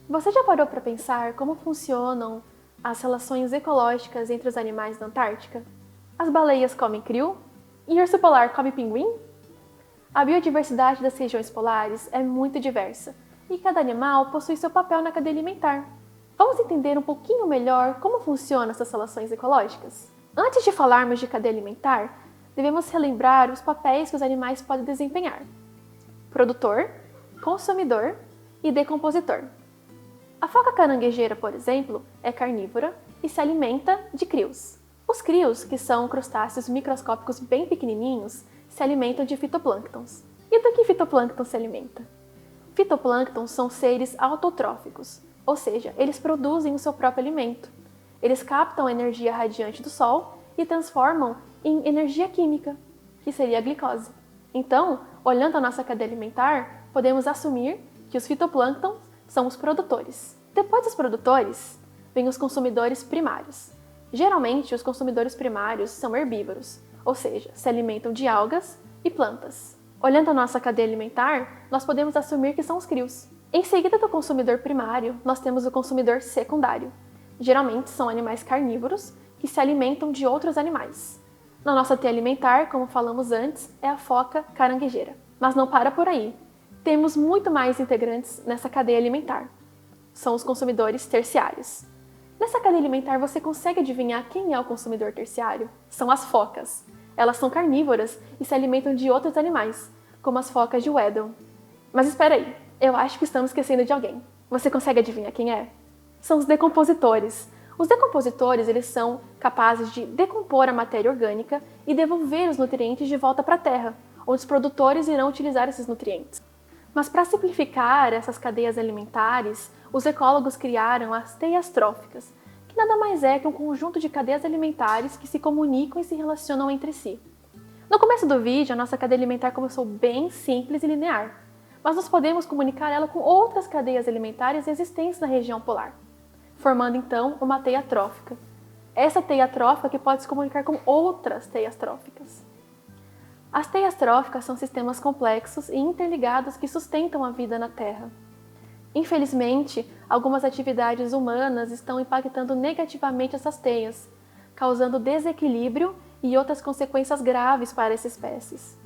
Você já parou para pensar como funcionam as relações ecológicas entre os animais da Antártica? As baleias comem krill? E urso polar come pinguim? A biodiversidade das regiões polares é muito diversa e cada animal possui seu papel na cadeia alimentar. Vamos entender um pouquinho melhor como funcionam essas relações ecológicas? Antes de falarmos de cadeia alimentar, devemos relembrar os papéis que os animais podem desempenhar: produtor, consumidor e decompositor. A foca caranguejeira, por exemplo, é carnívora e se alimenta de crills. Os crills, que são crustáceos microscópicos bem pequenininhos, se alimentam de fitoplânctons. E do que fitoplâncton se alimenta? Fitoplânctons são seres autotróficos, ou seja, eles produzem o seu próprio alimento. Eles captam a energia radiante do sol e transformam em energia química, que seria a glicose. Então, olhando a nossa cadeia alimentar, podemos assumir que os fitoplânctons são os produtores. Depois dos produtores, vêm os consumidores primários. Geralmente, os consumidores primários são herbívoros, ou seja, se alimentam de algas e plantas. Olhando a nossa cadeia alimentar, nós podemos assumir que são os crills. Em seguida do consumidor primário, nós temos o consumidor secundário. Geralmente são animais carnívoros que se alimentam de outros animais. Na nossa teia alimentar, como falamos antes, é a foca caranguejeira. Mas não para por aí. Temos muito mais integrantes nessa cadeia alimentar. São os consumidores terciários. Nessa cadeia alimentar, você consegue adivinhar quem é o consumidor terciário? São as focas. Elas são carnívoras e se alimentam de outros animais, como as focas de Weddell. Mas espera aí, eu acho que estamos esquecendo de alguém. Você consegue adivinhar quem é? São os decompositores. Os decompositores, eles são capazes de decompor a matéria orgânica e devolver os nutrientes de volta para a terra, onde os produtores irão utilizar esses nutrientes. Mas para simplificar essas cadeias alimentares, os ecólogos criaram as teias tróficas, que nada mais é que um conjunto de cadeias alimentares que se comunicam e se relacionam entre si. No começo do vídeo, a nossa cadeia alimentar começou bem simples e linear, mas nós podemos comunicar ela com outras cadeias alimentares existentes na região polar, formando então uma teia trófica. Essa teia trófica que pode se comunicar com outras teias tróficas. As teias tróficas são sistemas complexos e interligados que sustentam a vida na Terra. Infelizmente, algumas atividades humanas estão impactando negativamente essas teias, causando desequilíbrio e outras consequências graves para essas espécies.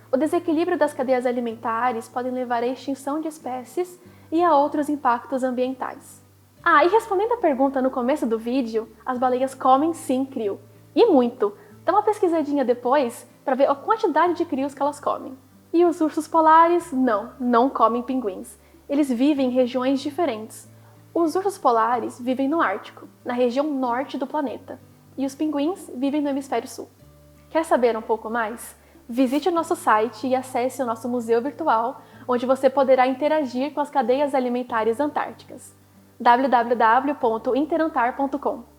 O desequilíbrio das cadeias alimentares pode levar à extinção de espécies e a outros impactos ambientais. E respondendo à pergunta no começo do vídeo, as baleias comem sim krill, e muito. Dá uma pesquisadinha depois para ver a quantidade de crills que elas comem. E os ursos polares, não comem pinguins. Eles vivem em regiões diferentes. Os ursos polares vivem no Ártico, na região norte do planeta, e os pinguins vivem no hemisfério sul. Quer saber um pouco mais? Visite o nosso site e acesse o nosso museu virtual, onde você poderá interagir com as cadeias alimentares antárticas. www.interantar.com